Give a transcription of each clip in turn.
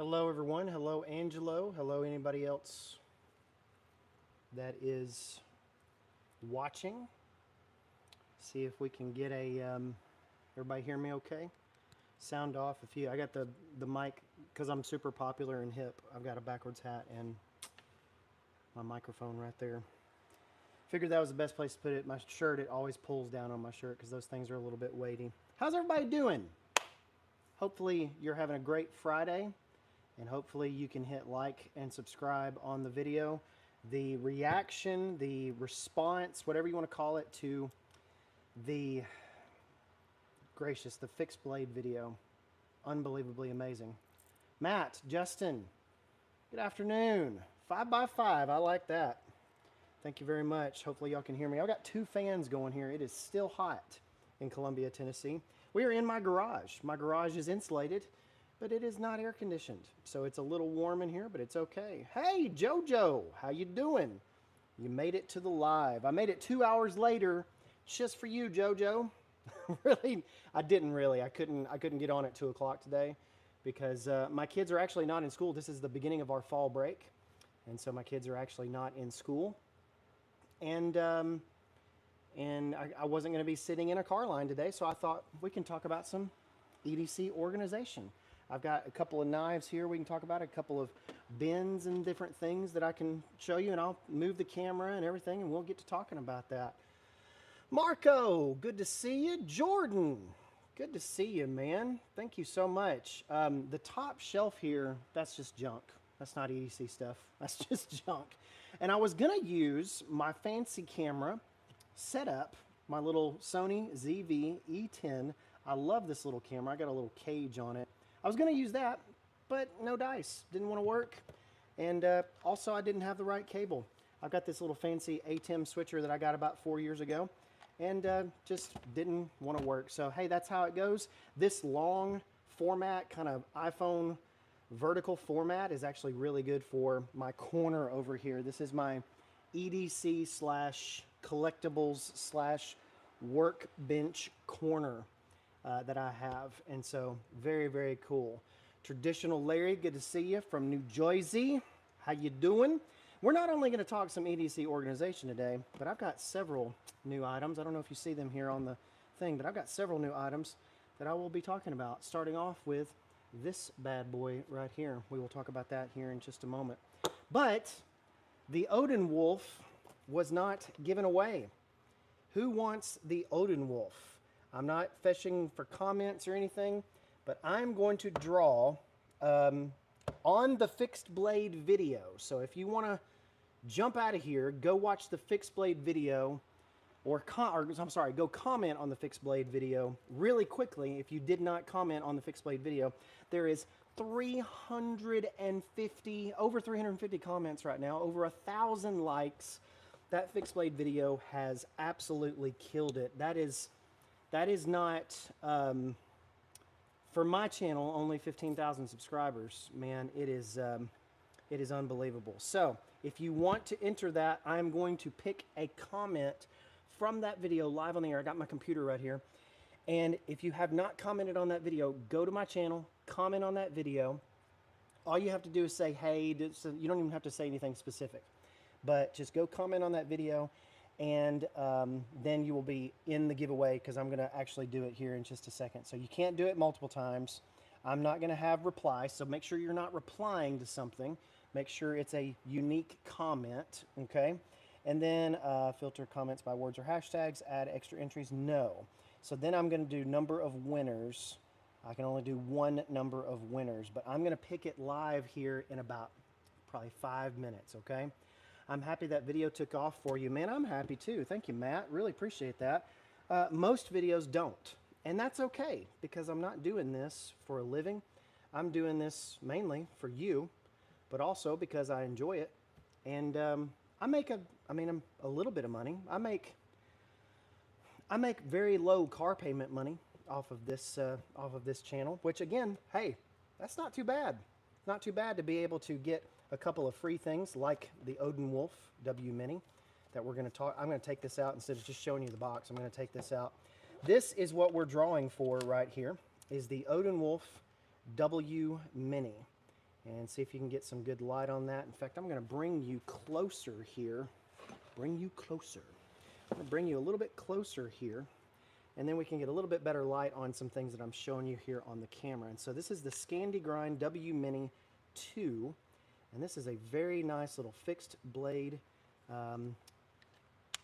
Hello everyone, hello Angelo, hello anybody else that is watching. See if we can get a, everybody hear me okay? Sound off if you, I got the mic, because I'm super popular and hip, I've got a backwards hat and my microphone right there. Figured that was the best place to put it. My shirt, it always pulls down on my shirt because those things are a little bit weighty. How's everybody doing? Hopefully you're having a great Friday. And hopefully you can hit like and subscribe on the video. The reaction, the response, whatever you want to call it, to the fixed blade video. Unbelievably amazing. Matt, Justin, good afternoon. 5x5, I like that. Thank you very much. Hopefully y'all can hear me. I've got 2 fans going here. It is still hot in Columbia, Tennessee. We are in my garage. My garage is insulated, but it is not air conditioned. So it's a little warm in here, but it's okay. Hey, Jojo, how you doing? You made it to the live. I made it 2 hours later just for you, Jojo. Really? I didn't really. I couldn't get on at 2 o'clock today because my kids are actually not in school. This is the beginning of our fall break. And so my kids are actually not in school. And I wasn't going to be sitting in a Carline today, so I thought we can talk about some EDC organization. I've got a couple of knives here we can talk about, a couple of bins and different things that I can show you, and I'll move the camera and everything, and we'll get to talking about that. Marco, good to see you. Jordan, good to see you, man. Thank you so much. The top shelf here, that's just junk. That's not EDC stuff. That's just junk. And I was going to use my fancy camera setup, my little Sony ZV-E10. I love this little camera. I got a little cage on it. I was going to use that, but no dice. Didn't want to work. And also, I didn't have the right cable. I've got this little fancy ATEM switcher that I got about 4 years ago, and just didn't want to work. So, hey, that's how it goes. This long format, kind of iPhone vertical format, is actually really good for my corner over here. This is my EDC slash collectibles slash workbench corner that I have, and so very, very cool. Traditional Larry, good to see you from New Jersey. How you doing? We're not only going to talk some EDC organization today, but I've got several new items. I don't know if you see them here on the thing, but I've got several new items that I will be talking about, starting off with this bad boy right here. We will talk about that here in just a moment. But the Odin Wolf was not given away. Who wants the Odin Wolf? I'm not fishing for comments or anything, but I'm going to draw on the fixed blade video. So if you want to jump out of here, go watch the fixed blade video, go comment on the fixed blade video really quickly. If you did not comment on the fixed blade video, there is over 350 comments right now, over 1,000 likes. That fixed blade video has absolutely killed it. That is not, for my channel, only 15,000 subscribers. Man, it is unbelievable. So if you want to enter that, I'm going to pick a comment from that video live on the air. I got my computer right here. And if you have not commented on that video, go to my channel, comment on that video. All you have to do is say, hey, so you don't even have to say anything specific. But just go comment on that video, and then you will be in the giveaway, because I'm going to actually do it here in just a second. So you can't do it multiple times. I'm not going to have replies, so make sure you're not replying to something. Make sure it's a unique comment, okay? And then filter comments by words or hashtags, add extra entries, no. So then I'm going to do number of winners. I can only do 1 number of winners, but I'm going to pick it live here in about probably 5 minutes, okay? I'm happy that video took off for you. Man, I'm happy too. Thank you, Matt. Really appreciate that. Most videos don't, and that's okay, because I'm not doing this for a living. I'm doing this mainly for you, but also because I enjoy it. And I make a little bit of money. I make very low car payment money off of this channel, which again, hey, that's not too bad. It's not too bad to be able to get a couple of free things like the Odin Wolf W Mini that we're going to talk. I'm going to take this out instead of just showing you the box. I'm going to take this out. This is what we're drawing for right here, is the Odin Wolf W Mini. and see if you can get some good light on that. In fact, I'm going to bring you closer here. Bring you closer. I'm going to bring you a little bit closer here, and then we can get a little bit better light on some things that I'm showing you here on the camera. And so this is the Scandi Grind W Mini 2, and this is a very nice little fixed blade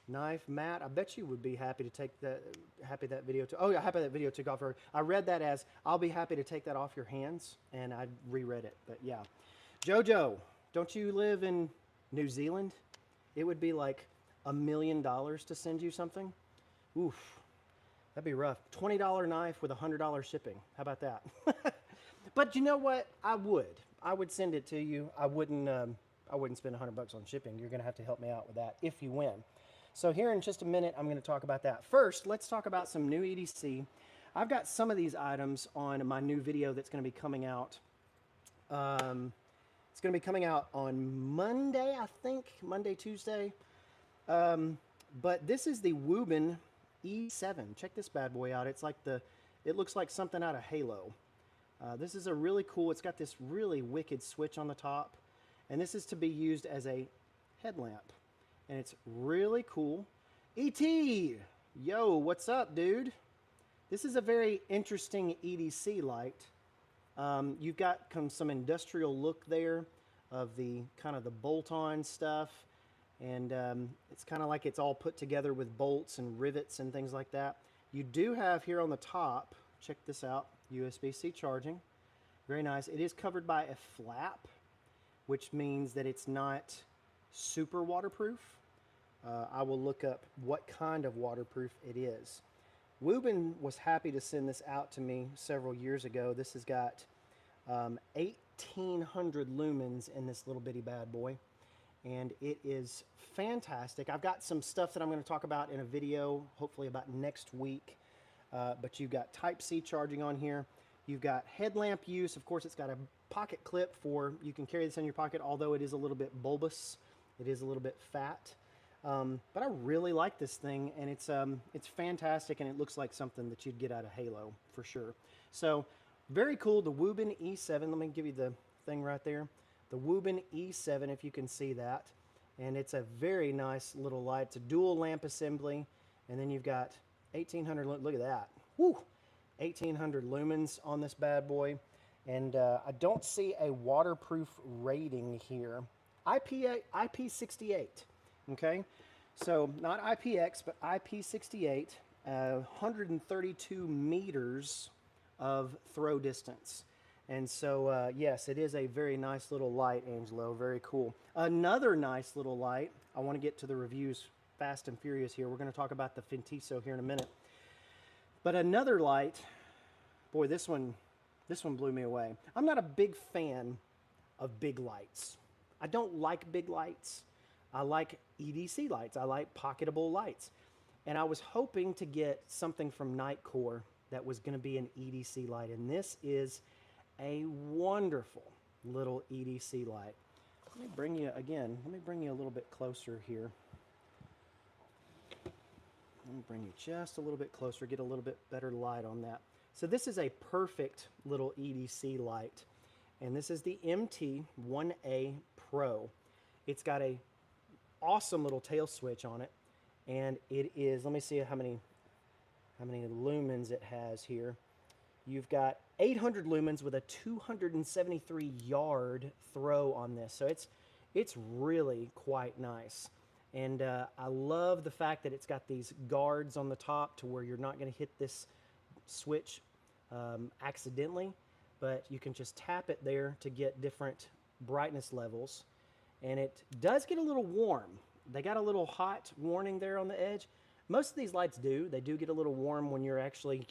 knife. Matt, I bet you would be happy to take that. Happy that video took off. I read that as I'll be happy to take that off your hands, and I reread it. But yeah, Jojo, don't you live in New Zealand? It would be like $1 million to send you something. Oof, that'd be rough. $20 knife with $100 shipping. How about that? But you know what? I would send it to you. I wouldn't spend $100 on shipping. You're going to have to help me out with that if you win. So here in just a minute, I'm going to talk about that. First, let's talk about some new EDC. I've got some of these items on my new video that's going to be coming out. It's going to be coming out on Monday, I think, Monday, Tuesday. But this is the Woobin E7. Check this bad boy out. It's like it looks like something out of Halo. This is a really cool, it's got this really wicked switch on the top. And this is to be used as a headlamp. And it's really cool. E.T. Yo, what's up, dude? This is a very interesting EDC light. You've got some industrial look there of the kind of the bolt-on stuff. And it's kind of like it's all put together with bolts and rivets and things like that. You do have here on the top, check this out, USB-C charging. Very nice. It is covered by a flap, which means that it's not super waterproof. I will look up what kind of waterproof it is. Woobin was happy to send this out to me several years ago. This has got 1,800 lumens in this little bitty bad boy, and it is fantastic. I've got some stuff that I'm going to talk about in a video, hopefully about next week, but you've got Type-C charging on here. You've got headlamp use. Of course, it's got a pocket clip for, you can carry this in your pocket, although it is a little bit bulbous. It is a little bit fat. But I really like this thing, and it's fantastic, and it looks like something that you'd get out of Halo for sure. So very cool, the Woobin E7. Let me give you the thing right there. The Woobin E7, if you can see that. And it's a very nice little light. It's a dual lamp assembly, and then you've got 1,800, look at that. Woo! 1,800 lumens on this bad boy. And I don't see a waterproof rating here. IP68, okay? So not IPX, but IP68, 132 meters of throw distance. And so, yes, it is a very nice little light, Angelo. Very cool. Another nice little light. I want to get to the reviews fast and furious here. We're going to talk about the Fintiso here in a minute. But another light, boy, this one blew me away. I'm not a big fan of big lights. I don't like big lights. I like EDC lights. I like pocketable lights. And I was hoping to get something from Nitecore that was going to be an EDC light. And this is a wonderful little EDC light. Let me bring you a little bit closer here. Let me bring you just a little bit closer, get a little bit better light on that. So this is a perfect little EDC light. And this is the MT1A Pro. It's got a awesome little tail switch on it, and it is, let me see how many lumens it has here. You've got 800 lumens with a 273 yard throw on this, so it's really quite nice. And I love the fact that it's got these guards on the top to where you're not going to hit this switch accidentally, but you can just tap it there to get different brightness levels. And it does get a little warm. They got a little hot warning there on the edge. Most of these lights do. They do get a little warm when you're actually,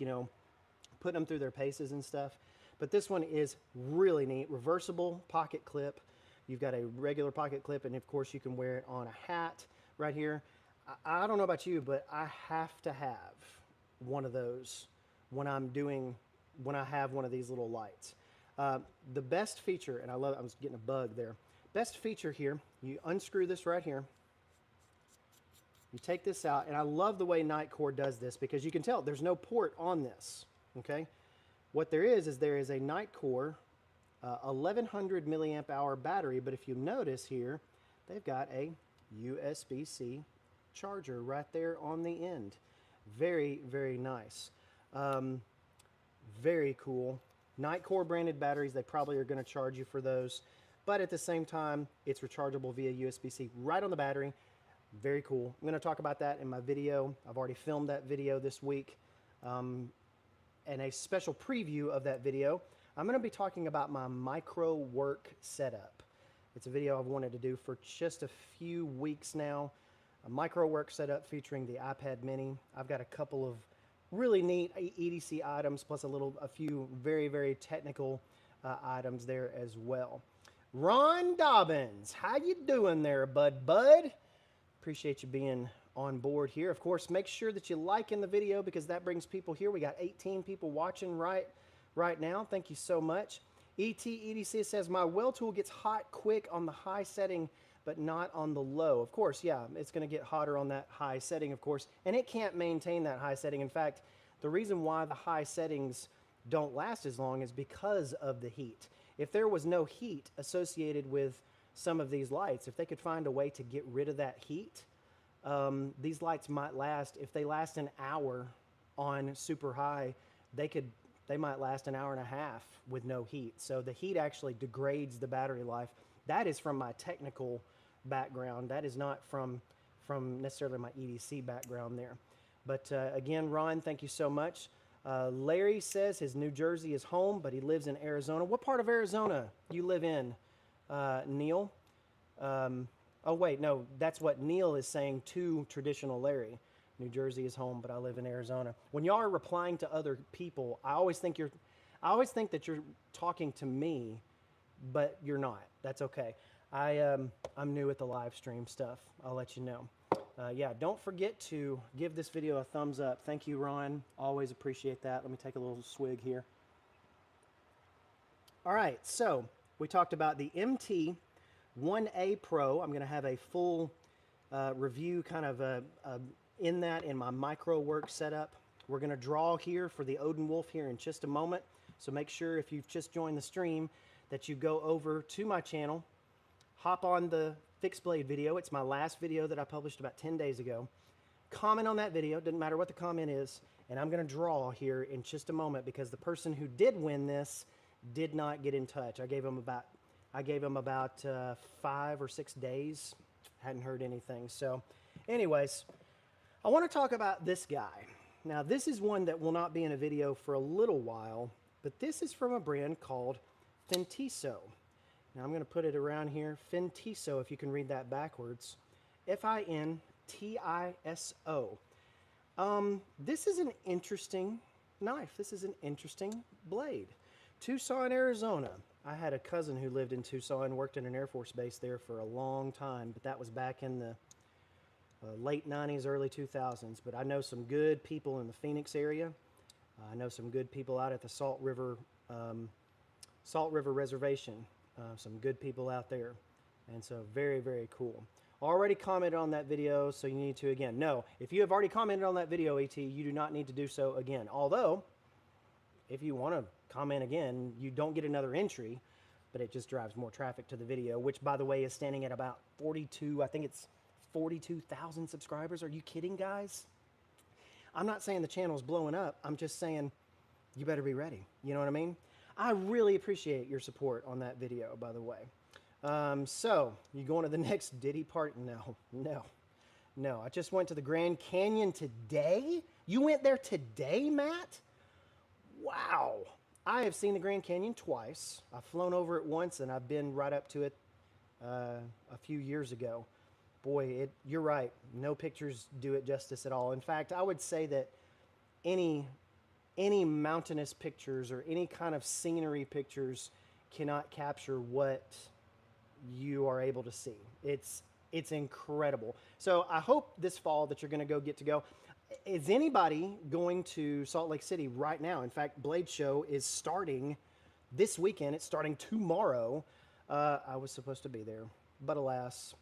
putting them through their paces and stuff. But this one is really neat. Reversible pocket clip. You've got a regular pocket clip, and of course you can wear it on a hat right here. I don't know about you, but I have to have one of those when I have one of these little lights. The best feature, and I love it, I was getting a bug there. Best feature here, you unscrew this right here. You take this out, and I love the way Nitecore does this because you can tell there's no port on this, okay? What there is a Nitecore 1100 milliamp hour battery, but if you notice here, they've got a USB-C charger right there on the end. Very, very nice. Very cool. Nitecore branded batteries, they probably are going to charge you for those, but at the same time, it's rechargeable via USB-C right on the battery. Very cool. I'm going to talk about that in my video. I've already filmed that video this week, and a special preview of that video, I'm going to be talking about my micro work setup. It's a video I've wanted to do for just a few weeks now. A micro work setup featuring the iPad mini. I've got a couple of really neat EDC items, plus a few very, very technical items there as well. Ron Dobbins, how you doing there, bud? Appreciate you being on board here. Of course, make sure that you like in the video because that brings people here. We got 18 people watching right now. Thank you so much. EDC says, my well tool gets hot quick on the high setting, but not on the low. Of course, yeah, it's going to get hotter on that high setting, of course, and it can't maintain that high setting. In fact, the reason why the high settings don't last as long is because of the heat. If there was no heat associated with some of these lights, if they could find a way to get rid of that heat, these lights might last. If they last an hour on super high, they might last an hour and a half with no heat. So the heat actually degrades the battery life. That is from my technical background. That is not from necessarily my EDC background there. But again, Ron, thank you so much. Larry says his New Jersey is home, but he lives in Arizona. What part of Arizona you live in, Neil? Oh, wait, no, that's what Neil is saying to traditional Larry. New Jersey is home, but I live in Arizona. When y'all are replying to other people, I always think that you're talking to me, but you're not. That's okay. I'm new at the live stream stuff. I'll let you know. Yeah, don't forget to give this video a thumbs up. Thank you, Ron. Always appreciate that. Let me take a little swig here. All right, so we talked about the MT1A Pro. I'm going to have a full review kind of in my micro work setup. We're going to draw here for the Odin Wolf here in just a moment. So make sure if you've just joined the stream that you go over to my channel, hop on the fixed blade video. It's my last video that I published about 10 days ago. Comment on that video, doesn't matter what the comment is, and I'm going to draw here in just a moment because the person who did win this did not get in touch. I gave him about 5 or 6 days. Hadn't heard anything. So anyways, I want to talk about this guy. Now, this is one that will not be in a video for a little while, but this is from a brand called Fintiso. Now, I'm going to put it around here. Fintiso, if you can read that backwards. Fintiso. This is an interesting knife. This is an interesting blade. Tucson, Arizona. I had a cousin who lived in Tucson, worked in an Air Force base there for a long time, but that was back in the late 90s, early 2000s. But I know some good people in the Phoenix area. I know some good people out at the Salt River Reservation. Some good people out there. And so very, very cool. Already commented on that video, so you need to again. No, if you have already commented on that video, AT, you do not need to do so again. Although, if you want to comment again, you don't get another entry, but it just drives more traffic to the video, which, by the way, is standing at about 42, I think it's 42,000 subscribers. Are you kidding, guys? I'm not saying the channel's blowing up. I'm just saying you better be ready. You know what I mean? I really appreciate your support on that video, by the way. So, you going to the next Diddy party? No. I just went to the Grand Canyon today. You went there today, Matt? Wow. I have seen the Grand Canyon twice. I've flown over it once, and I've been right up to it a few years ago. Boy, you're right. No pictures do it justice at all. In fact, I would say that any mountainous pictures or any kind of scenery pictures cannot capture what you are able to see. It's incredible. So I hope this fall that you're going to go. Is anybody going to Salt Lake City right now? In fact, Blade Show is starting this weekend. It's starting tomorrow. I was supposed to be there, but alas,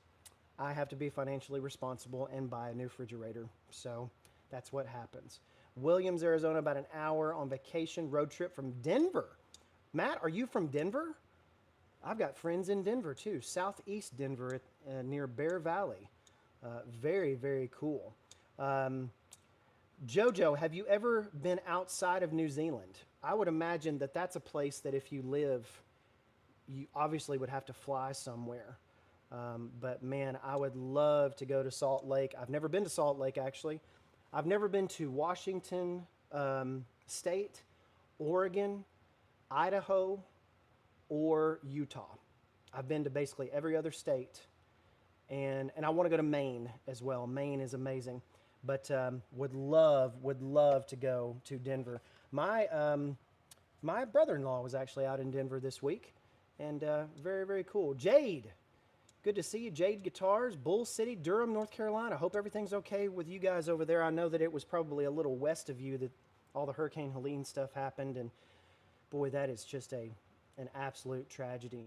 I have to be financially responsible and buy a new refrigerator. So that's what happens. Williams, Arizona, about an hour on vacation road trip from Denver. Matt, are you from Denver? I've got friends in Denver too, southeast Denver near Bear Valley. Very, very cool. Jojo, have you ever been outside of New Zealand? I would imagine that that's a place that if you live, you obviously would have to fly somewhere. But man, I would love to go to Salt Lake. I've never been to Salt Lake, actually. I've never been to Washington State, Oregon, Idaho, or Utah. I've been to basically every other state. And I want to go to Maine as well. Maine is amazing. But would love to go to Denver. My brother-in-law was actually out in Denver this week. And very, very cool. Jade, good to see you. Jade Guitars, Bull City, Durham, North Carolina. Hope everything's okay with you guys over there. I know that it was probably a little west of you that all the Hurricane Helene stuff happened. And boy, that is just an absolute tragedy.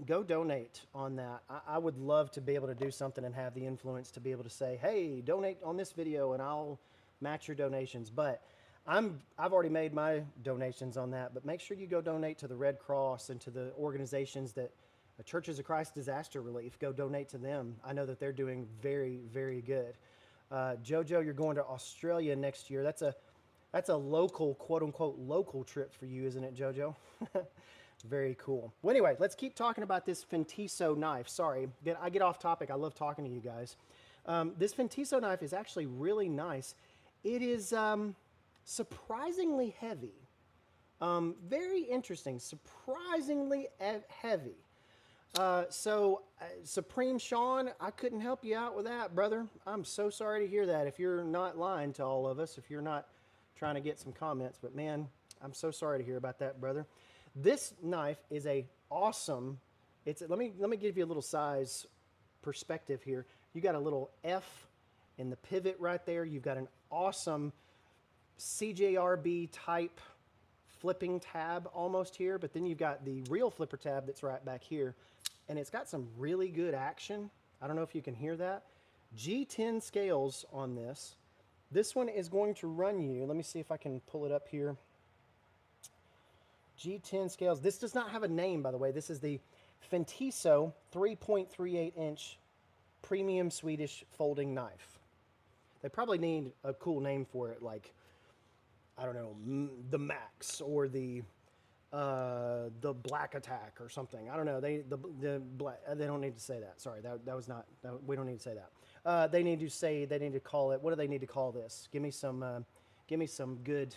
Go donate on that. I would love to be able to do something and have the influence to be able to say, hey, donate on this video and I'll match your donations. But I've already made my donations on that, but make sure you go donate to the Red Cross and to the organizations that Churches of Christ Disaster Relief. Go donate to them. I know that they're doing very, very good. Jojo, you're going to Australia next year. That's a local, quote unquote, local trip for you, isn't it, Jojo? Very cool. Well, anyway, let's keep talking about this Fentiso knife. Sorry, I get off topic. I love talking to you guys. This Fentiso knife is actually really nice. It is surprisingly heavy. Very interesting. Surprisingly heavy. Supreme Sean, I couldn't help you out with that, brother. I'm so sorry to hear that. If you're not lying to all of us, if you're not trying to get some comments, but man, I'm so sorry to hear about that, brother. This knife is awesome. Let me give you a little size perspective here. You got a little F in the pivot right there. You've got an awesome CJRB type flipping tab almost here, but then you've got the real flipper tab that's right back here, and it's got some really good action. I don't know if you can hear that. G10 scales on this. This one is going to run you, let me see if I can pull it up here. G10 scales. This does not have a name, by the way. This is the Fentiso 3.38 inch premium Swedish folding knife. They probably need a cool name for it, like, I don't know, the Max or the Black Attack or something. I don't know. They don't need to say that. Sorry, that was not. We don't need to say that. They need to call it. What do they need to call this? Give me some good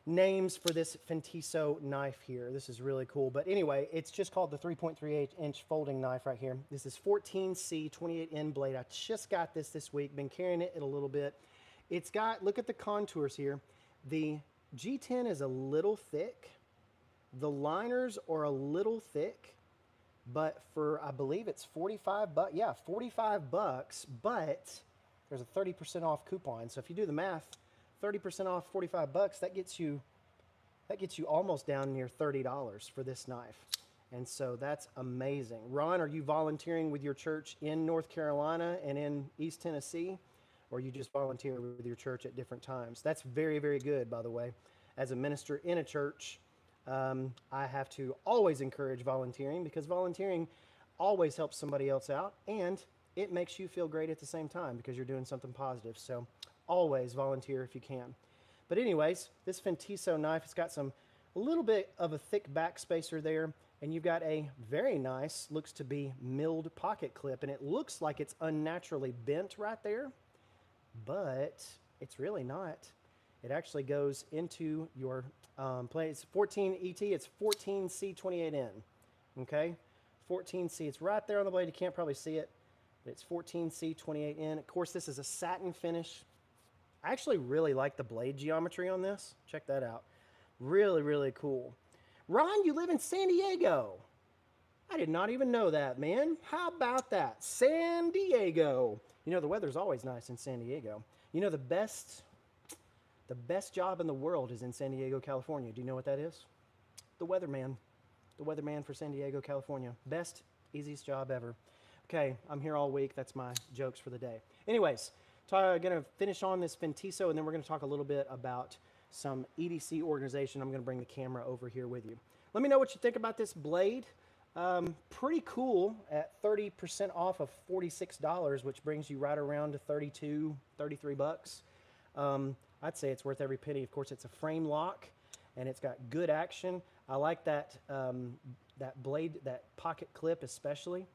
names for this Fentiso knife here. This is really cool. But anyway, it's just called the 3.38 inch folding knife right here. This is 14C 28N blade. I just got this week. Been carrying it a little bit. It's got, look at the contours here. The G10 is a little thick. The liners are a little thick. But for, I believe it's 45 bucks. Yeah, 45 bucks. But there's a 30% off coupon. So if you do the math, 30% off 45 bucks, that gets you almost down near $30 for this knife. And so that's amazing. Ron, are you volunteering with your church in North Carolina and in East Tennessee? Or you just volunteer with your church at different times? That's very, very good, by the way. As a minister in a church, I have to always encourage volunteering, because volunteering always helps somebody else out, and it makes you feel great at the same time because you're doing something positive. So always volunteer if you can. But anyways, this Fentiso knife, it's got a little bit of a thick back spacer there, and you've got a very nice, looks to be milled pocket clip, and it looks like it's unnaturally bent right there, but it's really not. It actually goes into your plate. It's 14 ET, it's 14C28N, okay? 14C, it's right there on the blade. You can't probably see it, but it's 14C28N. Of course, this is a satin finish. I actually really like the blade geometry on this. Check that out. Really, really cool. Ron, you live in San Diego. I did not even know that, man. How about that? San Diego. You know, the weather's always nice in San Diego. You know, the best job in the world is in San Diego, California. Do you know what that is? The weatherman. The weatherman for San Diego, California. Best, easiest job ever. Okay, I'm here all week. That's my jokes for the day. Anyways, I'm going to finish on this Fentiso, and then we're going to talk a little bit about some EDC organization. I'm going to bring the camera over here with you. Let me know what you think about this blade. Pretty cool at 30% off of $46, which brings you right around to 32, 33 bucks. I'd say it's worth every penny. Of course, it's a frame lock, and it's got good action. I like that, that blade, that pocket clip especially.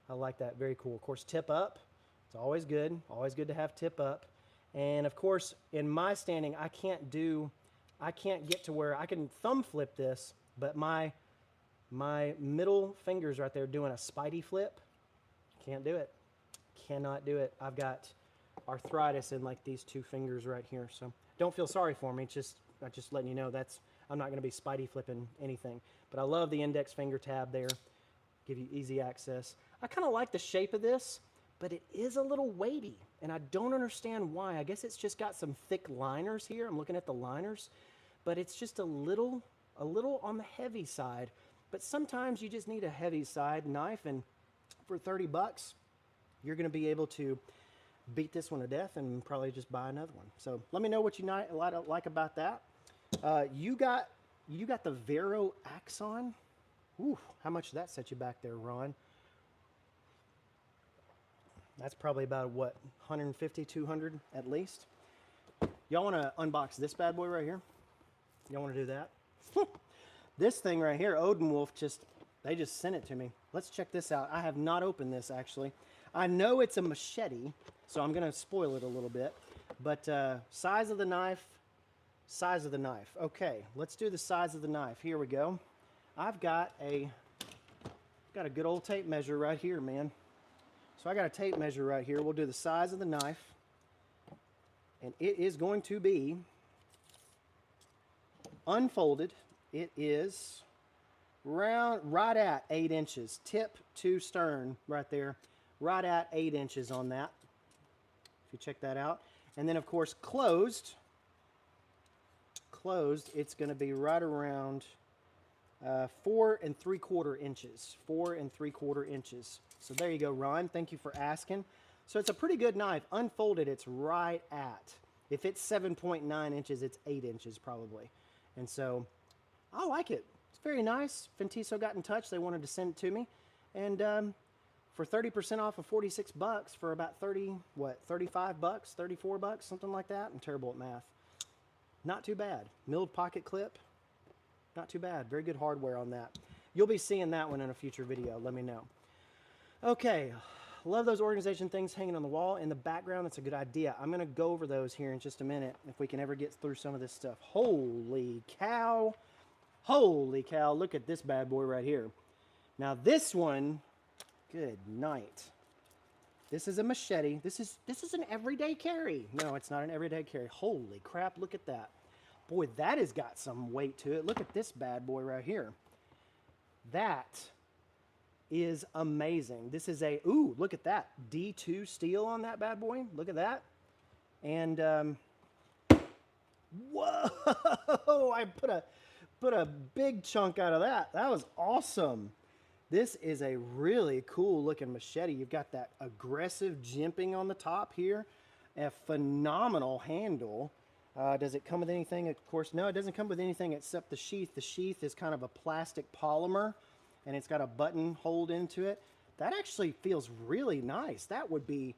I like that, very cool. Of course, tip up, it's always good to have tip up. And of course, in my standing, I can't get to where I can thumb flip this, but my middle finger's right there doing a spidey flip. Can't do it, cannot do it. I've got arthritis in like these two fingers right here, so don't feel sorry for me. I'm just letting you know I'm not going to be spidey flipping anything. But I love the index finger tab there, give you easy access. I kind of like the shape of this, but it is a little weighty, and I don't understand why. I guess it's just got some thick liners here. I'm looking at the liners, but it's just a little on the heavy side. But sometimes you just need a heavy side knife, and for 30 bucks, you're going to be able to beat this one to death and probably just buy another one. So let me know what you like about that. You got the Vero Axon. Ooh, how much did that set you back there, Ron? That's probably about, what, 150, 200 at least? Y'all want to unbox this bad boy right here? Y'all want to do that? This thing right here, Odin Wolf, they just sent it to me. Let's check this out. I have not opened this, actually. I know it's a machete, so I'm going to spoil it a little bit. But size of the knife. Okay, let's do the size of the knife. Here we go. I've got a good old tape measure right here, man. So I got a tape measure right here. We'll do the size of the knife. And it is going to be unfolded. It is right at 8 inches. Tip to stern right there. Right at 8 inches on that. If you check that out. And then, of course, closed, it's going to be right around 4 3/4 inches. 4 3/4 inches. So there you go, Ron. Thank you for asking. So it's a pretty good knife. Unfolded, it's right at. If it's 7.9 inches, it's 8 inches probably. And so I like it. It's very nice. Fentiso got in touch. They wanted to send it to me. And for 30% off of 46 bucks for about 35 bucks, 34 bucks, something like that. I'm terrible at math. Not too bad. Milled pocket clip. Not too bad. Very good hardware on that. You'll be seeing that one in a future video. Let me know. Okay. Love those organization things hanging on the wall in the background. That's a good idea. I'm going to go over those here in just a minute if we can ever get through some of this stuff. Holy cow. Holy cow. Look at this bad boy right here. Now this one, good night. This is a machete. This is an everyday carry. No, it's not an everyday carry. Holy crap, look at that. Boy, that has got some weight to it. Look at this bad boy right here. That is amazing. This is a, ooh, look at that. D2 steel on that bad boy. Look at that. And, whoa, I put a big chunk out of that. That was awesome. This is a really cool looking machete. You've got that aggressive jimping on the top here. A phenomenal handle. Does it come with anything? Of course, no, it doesn't come with anything except the sheath. The sheath is kind of a plastic polymer, and it's got a button hold into it. That actually feels really nice. That would be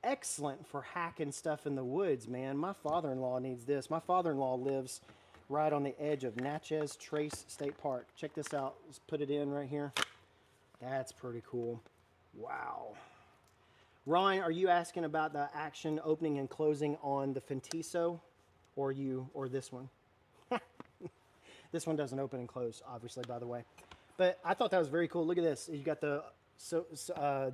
excellent for hacking stuff in the woods, man. My father-in-law needs this. My father-in-law lives right on the edge of Natchez Trace State Park. Check this out. Let's put it in right here. That's pretty cool. Wow. Ryan, are you asking about the action opening and closing on the Fentiso, or this one? This one doesn't open and close, obviously, by the way. But I thought that was very cool. Look at this. You got the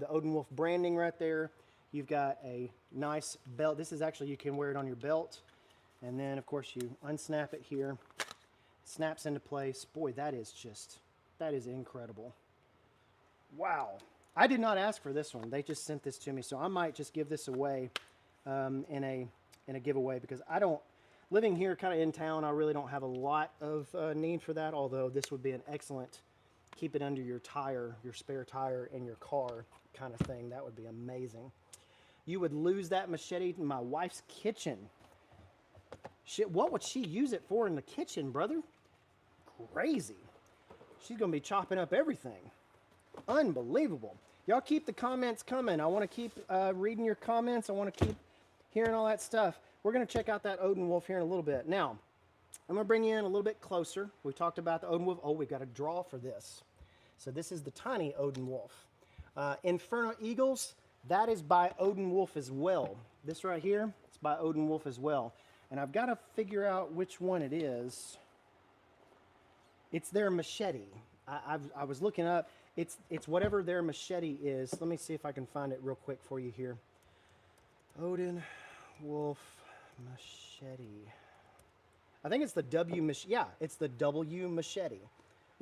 Odin Wolf branding right there. You've got a nice belt. This is actually, you can wear it on your belt. And then, of course, you unsnap it here. It snaps into place. Boy, that is incredible. Wow. I did not ask for this one. They just sent this to me. So I might just give this away in a giveaway, because I don't, living here kind of in town, I really don't have a lot of need for that, although this would be an excellent keep it under your tire, your spare tire in your car kind of thing. That would be amazing. You would lose that machete in my wife's kitchen. Shit, what would she use it for in the kitchen, brother? Crazy. She's going to be chopping up everything. Unbelievable. Y'all keep the comments coming. I want to keep reading your comments. I want to keep hearing all that stuff. We're going to check out that Odin wolf here in a little bit. Now, I'm going to bring you in a little bit closer. We talked about the Odin wolf. Oh, we've got a draw for this. So this is the tiny Odin wolf. Inferno Eagles, that is by Odin wolf as well. This right here, it's by Odin wolf as well. And I've got to figure out which one it is. It's their machete. I was looking up. It's whatever their machete is. Let me see if I can find it real quick for you here. Odin wolf machete. I think it's the W machete. Yeah, it's the W machete.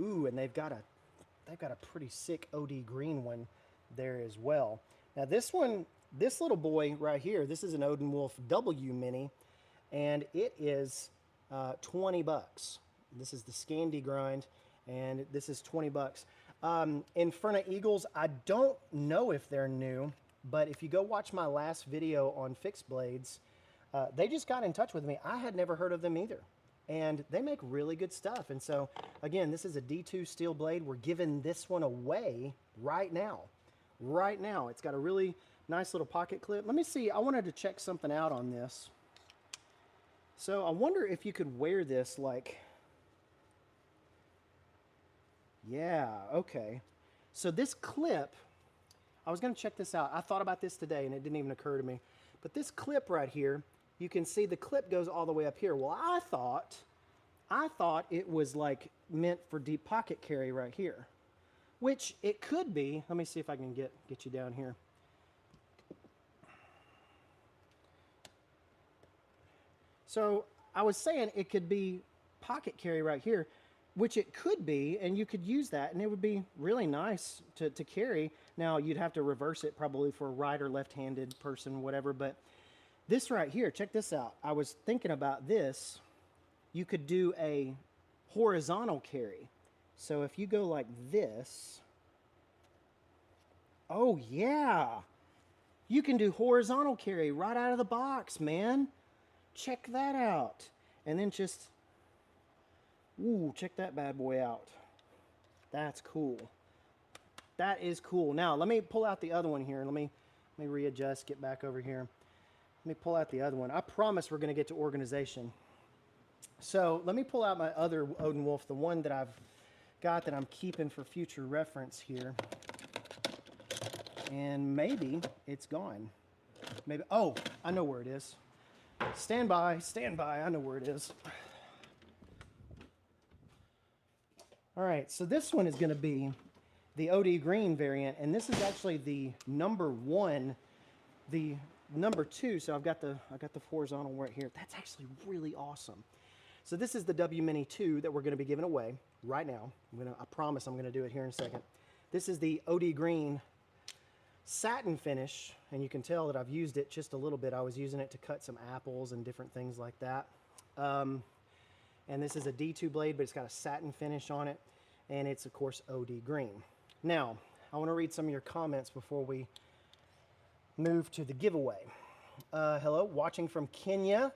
Ooh, and they've got a pretty sick OD green one there as well. Now this one, this little boy right here, this is an Odin wolf W mini, and it is 20 bucks. This is the Scandi grind, and this is 20 bucks. Inferno Eagles, I don't know if they're new, but if you go watch my last video on fixed blades, they just got in touch with me. I had never heard of them either, and they make really good stuff. And so again, this is a D2 steel blade. We're giving this one away right now. Right now. It's got a really nice little pocket clip. Let me see. I wanted to check something out on this. So I wonder if you could wear this like... Yeah, okay. So this clip, I was going to check this out. I thought about this today, and it didn't even occur to me. But this clip right here, you can see the clip goes all the way up here. Well, I thought it was like meant for deep pocket carry right here, which it could be. Let me see if I can get you down here. So I was saying it could be pocket carry right here, which it could be, and you could use that, and it would be really nice to carry. Now, you'd have to reverse it probably for a right or left-handed person, whatever, but this right here, check this out. I was thinking about this. You could do a horizontal carry. So if you go like this, oh yeah, you can do horizontal carry right out of the box, man. Check that out. And then just... Ooh, check that bad boy out. That's cool. That is cool. Now, let me pull out the other one here. Let me readjust, get back over here. Let me pull out the other one. I promise we're going to get to organization. So, let me pull out my other Odin wolf, the one that I've got that I'm keeping for future reference here. And maybe it's gone. Maybe, oh, I know where it is. Stand by, I know where it is. All right, so this one is going to be the OD green variant, and this is actually the number 1, the number 2. So I got the horizontal right here. That's actually really awesome. So this is the W Mini 2 that we're going to be giving away right now. I promise I'm going to do it here in a second. This is the OD green satin finish, and you can tell that I've used it just a little bit. I was using it to cut some apples and different things like that. And this is a D2 blade, but it's got a satin finish on it, and it's, of course, OD green. Now, I want to read some of your comments before we move to the giveaway. Hello, watching from Kenya.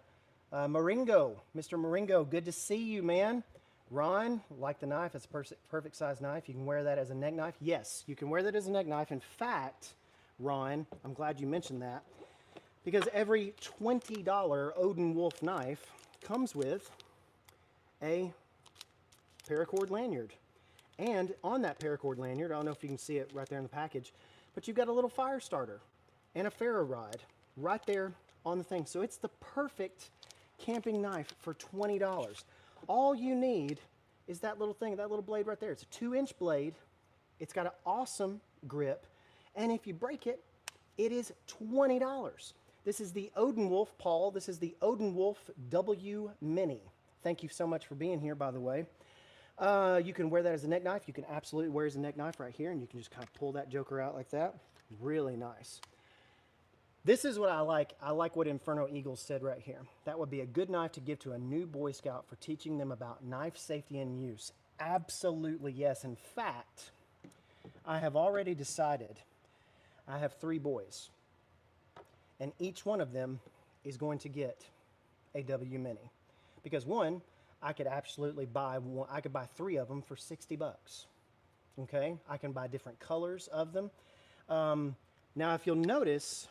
Maringo, Mr. Maringo, good to see you, man. Ron, like the knife, it's a perfect size knife. You can wear that as a neck knife. Yes, you can wear that as a neck knife. In fact, Ron, I'm glad you mentioned that, because every $20 Odin Wolf knife comes with a paracord lanyard. And on that paracord lanyard, I don't know if you can see it right there in the package, but you've got a little fire starter and a ferro rod right there on the thing. So it's the perfect camping knife for $20. All you need is that little thing, that little blade right there. It's a 2-inch blade. It's got an awesome grip. And if you break it, it is $20. This is the Odin Wolf, Paul. This is the Odin Wolf W Mini. Thank you so much for being here, by the way. You can wear that as a neck knife. You can absolutely wear it as a neck knife right here, and you can just kind of pull that joker out like that. Really nice. This is what I like. I like what Inferno Eagles said right here. That would be a good knife to give to a new Boy Scout for teaching them about knife safety and use. Absolutely, yes. In fact, I have already decided I have 3 boys, and each one of them is going to get a W Mini. Because one, I could absolutely buy one. I could buy 3 of them for 60 bucks. Okay, I can buy different colors of them. Now, if you'll notice,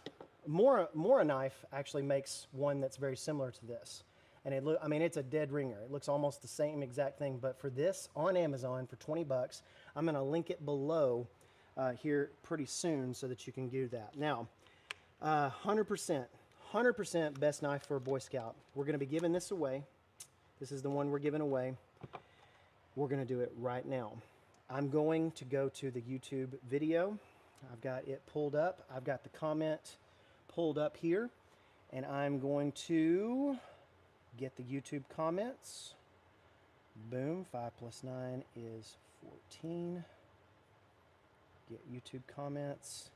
Mora knife actually makes one that's very similar to this. And I mean, it's a dead ringer. It looks almost the same exact thing, but for this on Amazon for 20 bucks, I'm gonna link it below here pretty soon so that you can do that. Now, 100% best knife for a Boy Scout. We're gonna be giving this away. This is the one we're giving away. We're gonna do it right now. I'm going to go to the YouTube video. I've got it pulled up. I've got the comment pulled up here, and I'm going to get the YouTube comments. Boom, 5 plus 9 is 14. Get YouTube comments.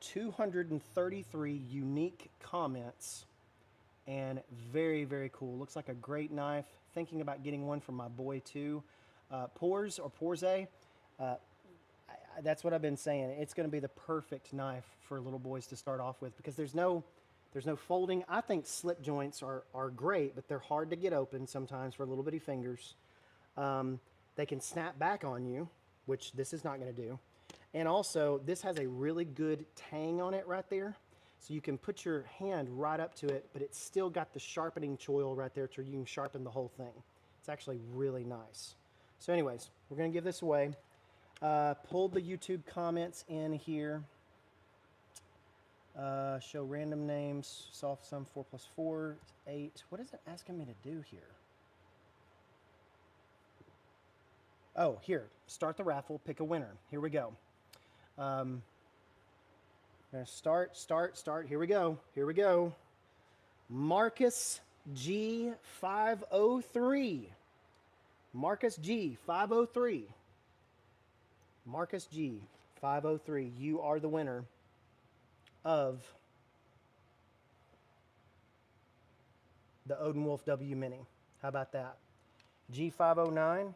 233 unique comments, and very, very cool. Looks like a great knife. Thinking about getting one for my boy too. Pors or Porze. That's what I've been saying. It's going to be the perfect knife for little boys to start off with because there's no folding. I think slip joints are great, but they're hard to get open sometimes for little bitty fingers. They can snap back on you, which this is not going to do. And also, this has a really good tang on it right there. So you can put your hand right up to it, but it's still got the sharpening choil right there so you can sharpen the whole thing. It's actually really nice. So anyways, we're going to give this away. Pulled the YouTube comments in here. Show random names. Soft sum 4 plus 4, 8. What is it asking me to do here? Oh, here. Start the raffle. Pick a winner. Here we go. I'm going to start. Here we go. Here we go. Marcus G 503. Marcus G 503. Marcus G 503. You are the winner of the Odin Wolf W Mini. How about that? G509.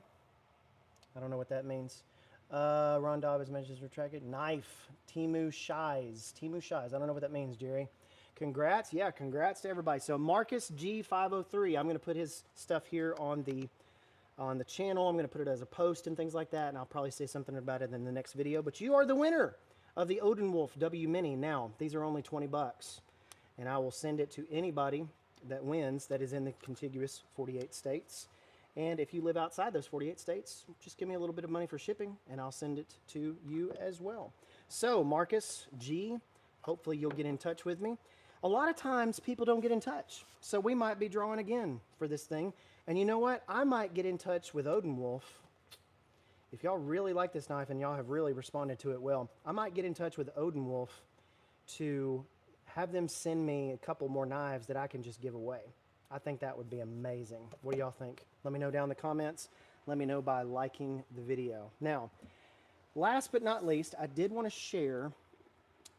I don't know what that means. Ron Dobbs mentions retracted. Knife. Timu Shies. Timu Shies. I don't know what that means, Jerry. Congrats. Yeah, congrats to everybody. So Marcus G503. I'm going to put his stuff here on the channel. I'm going to put it as a post and things like that, and I'll probably say something about it in the next video. But you are the winner of the Odin Wolf W Mini. Now, these are only 20 bucks, and I will send it to anybody that wins that is in the contiguous 48 states. And if you live outside those 48 states, just give me a little bit of money for shipping, and I'll send it to you as well. So, Marcus G, hopefully you'll get in touch with me. A lot of times, people don't get in touch, so we might be drawing again for this thing. And you know what? I might get in touch with Odin Wolf. If y'all really like this knife and y'all have really responded to it well, I might get in touch with Odin Wolf to have them send me a couple more knives that I can just give away. I think that would be amazing. What do y'all think? Let me know down in the comments. Let me know by liking the video. Now, last but not least, I did want to share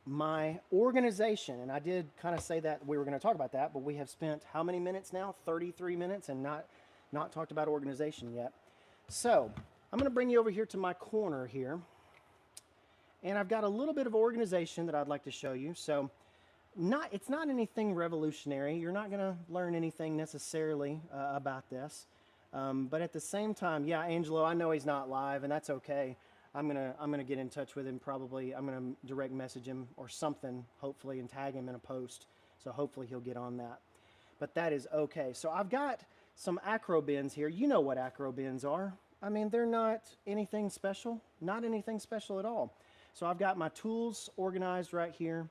my organization, and I did kind of say that we were going to talk about that, but we have spent how many minutes now? 33 minutes and not talked about organization yet. So I'm going to bring you over here to my corner here, and I've got a little bit of organization that I'd like to show you. So it's not anything revolutionary. You're not going to learn anything necessarily about this, but at the same time, yeah, Angelo, I know he's not live, and that's okay. I'm gonna get in touch with him. Probably I'm gonna direct message him or something, hopefully, and tag him in a post. So hopefully he'll get on that. But that is okay. So I've got some acro bins here. You know what acro bins are. I mean, they're not anything special. Not anything special at all. So I've got my tools organized right here.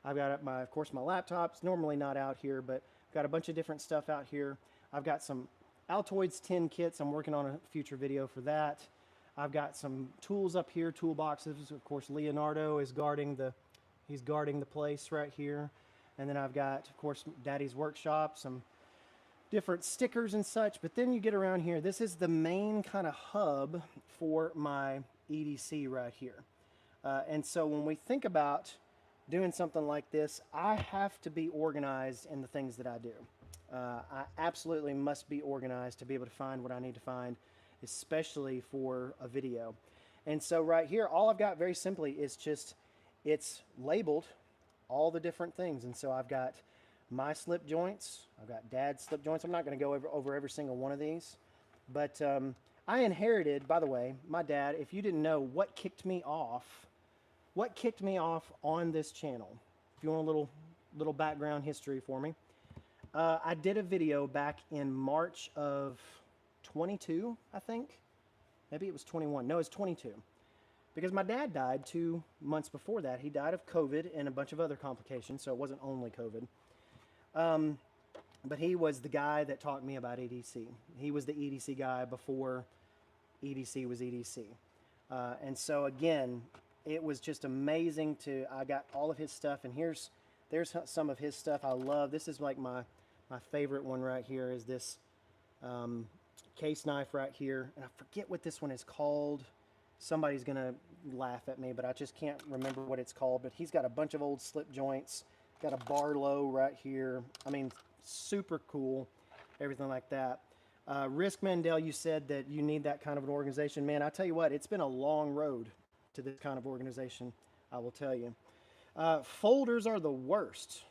I've got of course, my laptop's normally not out here, but I've got a bunch of different stuff out here. I've got some Altoids tin kits. I'm working on a future video for that. I've got some tools up here, toolboxes. Of course, Leonardo is guarding the place right here. And then I've got, of course, Daddy's Workshop, some different stickers and such. But then you get around here. This is the main kind of hub for my EDC right here. And so when we think about doing something like this, I have to be organized in the things that I do. I absolutely must be organized to be able to find what I need to find, especially for a video. And so right here, all I've got very simply is just, it's labeled all the different things. And so I've got my slip joints, I've got dad's slip joints. I'm not going to go over every single one of these, but I inherited, by the way, my dad. If you didn't know what kicked me off on this channel, if you want a little background history for me, I did a video back in March of 22, I think. Maybe it was 21. No, it's 22. Because my dad died 2 months before that. He died of COVID and a bunch of other complications, so it wasn't only COVID. But he was the guy that taught me about EDC. He was the EDC guy before EDC was EDC. And so again, it was just amazing I got all of his stuff, and there's some of his stuff I love. This is like my favorite one right here is this case knife right here. And I forget what this one is called. Somebody's gonna laugh at me, but I just can't remember what it's called. But he's got a bunch of old slip joints, got a Barlow right here. I mean, super cool, everything like that. Risk Mandel, you said that you need that kind of an organization. Man, I tell you what, it's been a long road to this kind of organization, I will tell you. Folders are the worst.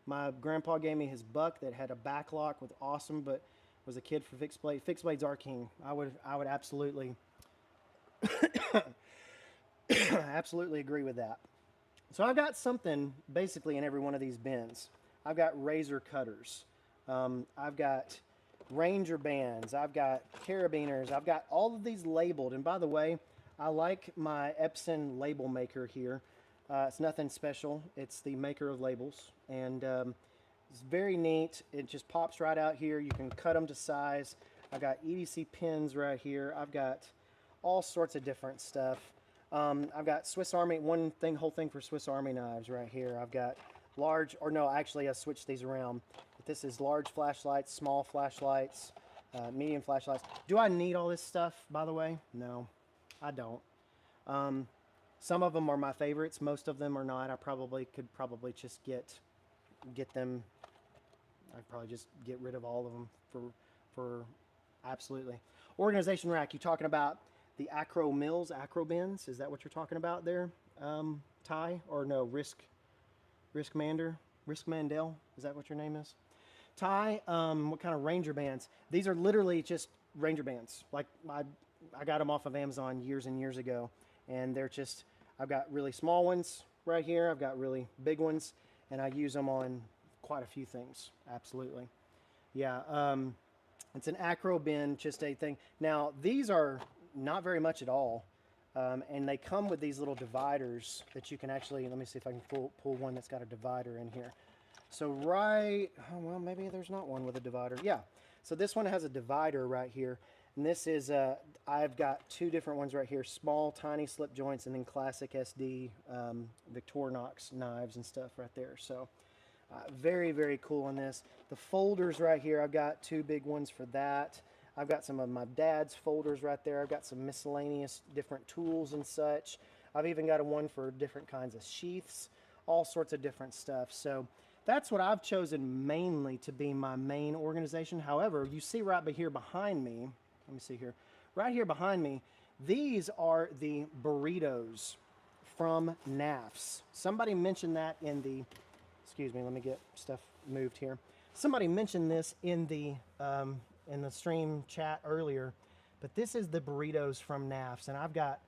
My grandpa gave me his Buck that had a back lock with awesome, but was a kid for fixed blade. Fixed blades are king. I would absolutely absolutely agree with that. So I've got something basically in every one of these bins. I've got razor cutters. I've got Ranger bands. I've got carabiners. I've got all of these labeled. And by the way, I like my Epson label maker here. It's nothing special. It's the maker of labels. And it's very neat. It just pops right out here. You can cut them to size. I've got EDC pins right here. I've got all sorts of different stuff. I've got Swiss Army, whole thing for Swiss Army knives right here. I've got large, or no, actually I switched these around. But this is large flashlights, small flashlights, medium flashlights. Do I need all this stuff, by the way? No, I don't. Some of them are my favorites. Most of them are not. I could probably just get them. I'd probably just get rid of all of them for absolutely. Organization rack, you talking about the Acro Mills, Acro bins? Is that what you're talking about there, Ty? Or no, Risk Mandel? Is that what your name is? Ty, what kind of Ranger bands? These are literally just Ranger bands. Like I got them off of Amazon years and years ago, and they're just, I've got really small ones right here. I've got really big ones, and I use them on quite a few things. Absolutely. Yeah, it's an Acro bin, just a thing. Now, these are not very much at all, and they come with these little dividers that you can actually, let me see if I can pull one that's got a divider in here. So well, maybe there's not one with a divider. Yeah, so this one has a divider right here, and this is, I've got two different ones right here, small, tiny slip joints, and then classic SD Victorinox knives and stuff right there. So very, very cool on this. The folders right here, I've got two big ones for that. I've got some of my dad's folders right there. I've got some miscellaneous different tools and such. I've even got one for different kinds of sheaths, all sorts of different stuff. So that's what I've chosen mainly to be my main organization. However, you see right here behind me, let me see here, right here behind me, these are the burritos from NAFS. Somebody mentioned that in the, excuse me, let me get stuff moved here. Somebody mentioned this in the stream chat earlier, but this is the burritos from NAFS, and I've got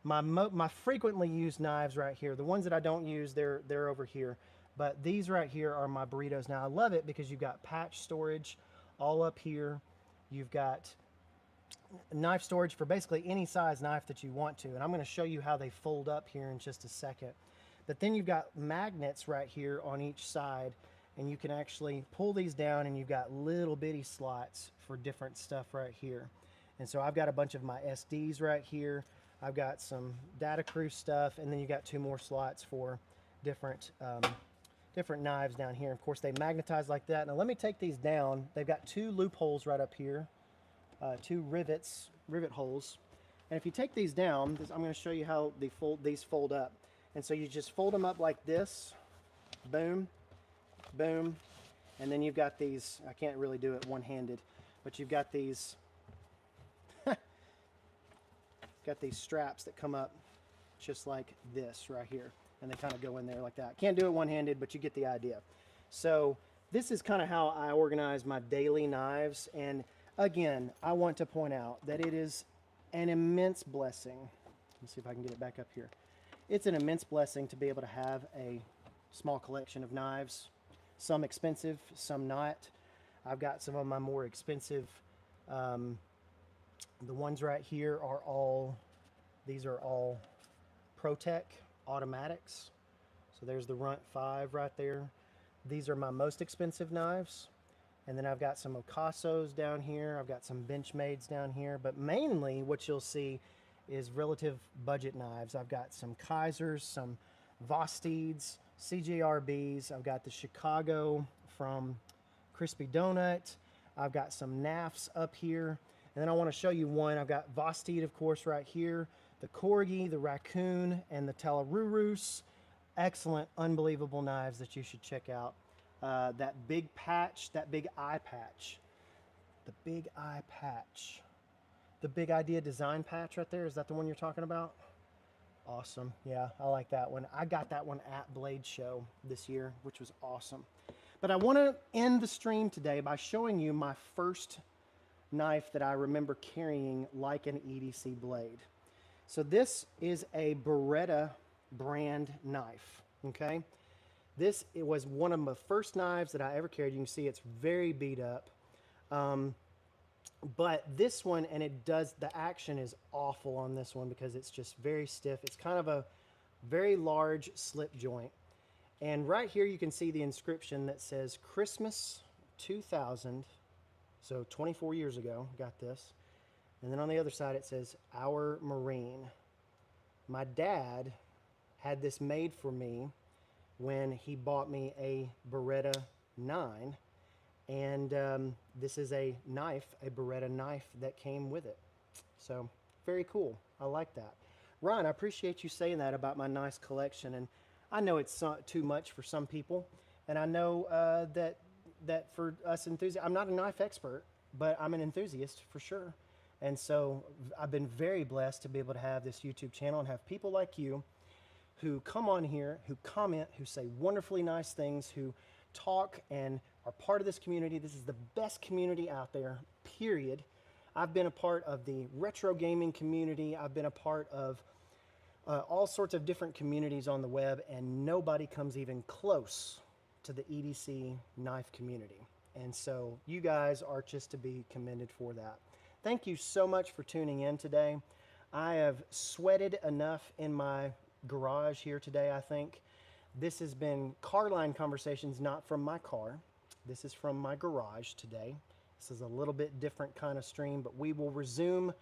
my frequently used knives right here. The ones that I don't use, they're over here, but these right here are my burritos. Now I love it because you've got patch storage all up here. You've got knife storage for basically any size knife that you want to, and I'm going to show you how they fold up here in just a second. But then you've got magnets right here on each side, and you can actually pull these down, and you've got little bitty slots for different stuff right here. And so I've got a bunch of my SDs right here. I've got some data crew stuff, and then you got two more slots for different different knives down here. Of course, they magnetize like that. Now let me take these down. They've got two loopholes right up here, two rivet holes. And if you take these down, I'm going to show you how these fold up. And so you just fold them up like this, boom, boom, and then you've got these, I can't really do it one-handed, but you've got these, got these straps that come up just like this right here, and they kind of go in there like that. Can't do it one-handed, but you get the idea. So this is kind of how I organize my daily knives. And again, I want to point out that it is an immense blessing. Let's see if I can get it back up here. It's an immense blessing to be able to have a small collection of knives, some expensive, some not. I've got some of my more expensive. The ones right here are all, these are all ProTech automatics. So there's the Runt 5 right there. These are my most expensive knives. And then I've got some Ocasos down here. I've got some Benchmades down here. But mainly what you'll see is relative budget knives. I've got some Kaisers, some Vosteeds, CJRBs. I've got the Chicago from Crispy Donut. I've got some NAFs up here. And then I want to show you one. I've got Vosteed, of course, right here. The Corgi, the Raccoon, and the Talarurus. Excellent, unbelievable knives that you should check out. That big patch, that big eye patch. The big eye patch. The Big Idea design patch right there. Is that the one you're talking about? Awesome. Yeah, I like that one. I got that one at Blade Show this year, which was awesome. But I want to end the stream today by showing you my first knife that I remember carrying like an EDC blade. So this is a Beretta brand knife, okay? It was one of my first knives that I ever carried. You can see it's very beat up. But this one, and the action is awful on this one because it's just very stiff. It's kind of a very large slip joint. And right here you can see the inscription that says Christmas 2000. So 24 years ago, got this. And then on the other side it says, Our Marine. My dad had this made for me when he bought me a Beretta 9. And this is a knife, a Beretta knife that came with it. So very cool. I like that. Ron, I appreciate you saying that about my nice collection. And I know it's too much for some people. And I know that for us enthusiasts, I'm not a knife expert, but I'm an enthusiast for sure. And so I've been very blessed to be able to have this YouTube channel and have people like you who come on here, who comment, who say wonderfully nice things, who talk and are part of this community. This is the best community out there, period. I've been a part of the retro gaming community. I've been a part of all sorts of different communities on the web, and nobody comes even close to the EDC knife community. And so you guys are just to be commended for that. Thank you so much for tuning in today. I have sweated enough in my garage here today, I think. This has been Carline Conversations, not from my car. This is from my garage today. This is a little bit different kind of stream, but we will resume.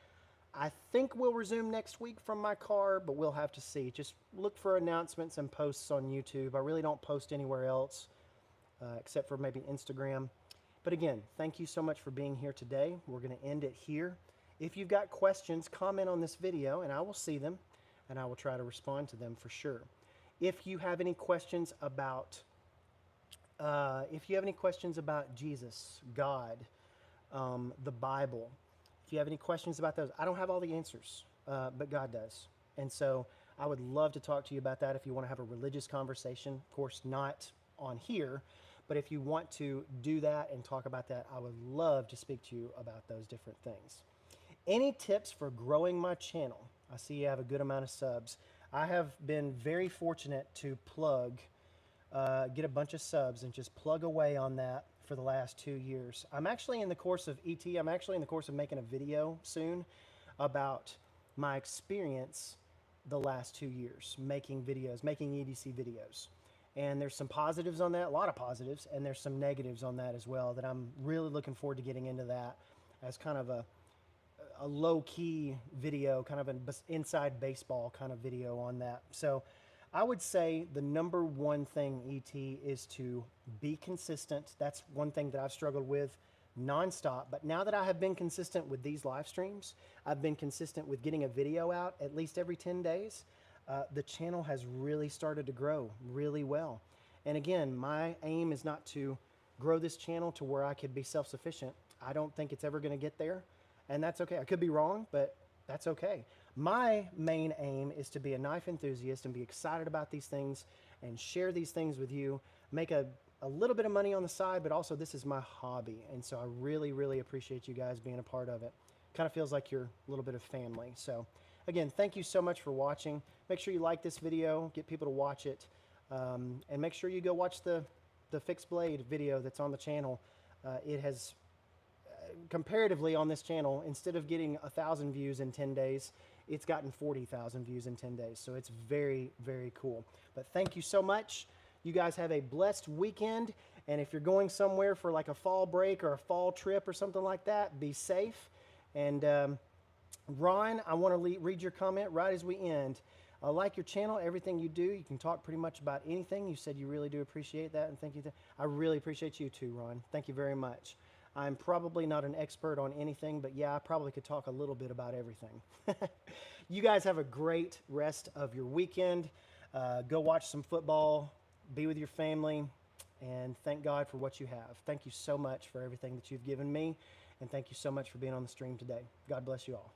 I think we'll resume next week from my car, but we'll have to see. Just look for announcements and posts on YouTube. I really don't post anywhere else except for maybe Instagram. But again, thank you so much for being here today. We're going to end it here. If you've got questions, comment on this video and I will see them and I will try to respond to them for sure. If you have any questions about Jesus, God, the Bible, if you have any questions about those, I don't have all the answers, but God does. And so I would love to talk to you about that if you want to have a religious conversation. Of course, not on here, but if you want to do that and talk about that, I would love to speak to you about those different things. Any tips for growing my channel? I see you have a good amount of subs. I have been very fortunate to get a bunch of subs and just plug away on that for the last 2 years. I'm actually in the course of making a video soon about my experience the last 2 years making EDC videos. And there's some positives on that, a lot of positives, and there's some negatives on that as well that I'm really looking forward to getting into that as kind of a low-key video, kind of an inside baseball kind of video on that. So I would say the number one thing, ET, is to be consistent. That's one thing that I've struggled with nonstop. But now that I have been consistent with these live streams, I've been consistent with getting a video out at least every 10 days. The channel has really started to grow really well. And again, my aim is not to grow this channel to where I could be self-sufficient. I don't think it's ever going to get there, and that's okay. I could be wrong, but that's okay. My main aim is to be a knife enthusiast and be excited about these things and share these things with you, make a a little bit of money on the side, but also this is my hobby. And so I really, really appreciate you guys being a part of it. Kind of feels like you're a little bit of family. So again, thank you so much for watching. Make sure you like this video, get people to watch it. And make sure you go watch the fixed blade video that's on the channel. It has comparatively on this channel, instead of getting 1,000 views in 10 days, it's gotten 40,000 views in 10 days. So it's very, very cool. But thank you so much. You guys have a blessed weekend. And if you're going somewhere for like a fall break or a fall trip or something like that, be safe. And Ron, I want to read your comment right as we end. I like your channel, everything you do. You can talk pretty much about anything. You said you really do appreciate that, and thank you. I really appreciate you too, Ron. Thank you very much. I'm probably not an expert on anything, but yeah, I probably could talk a little bit about everything. You guys have a great rest of your weekend. Go watch some football, be with your family, and thank God for what you have. Thank you so much for everything that you've given me, and thank you so much for being on the stream today. God bless you all.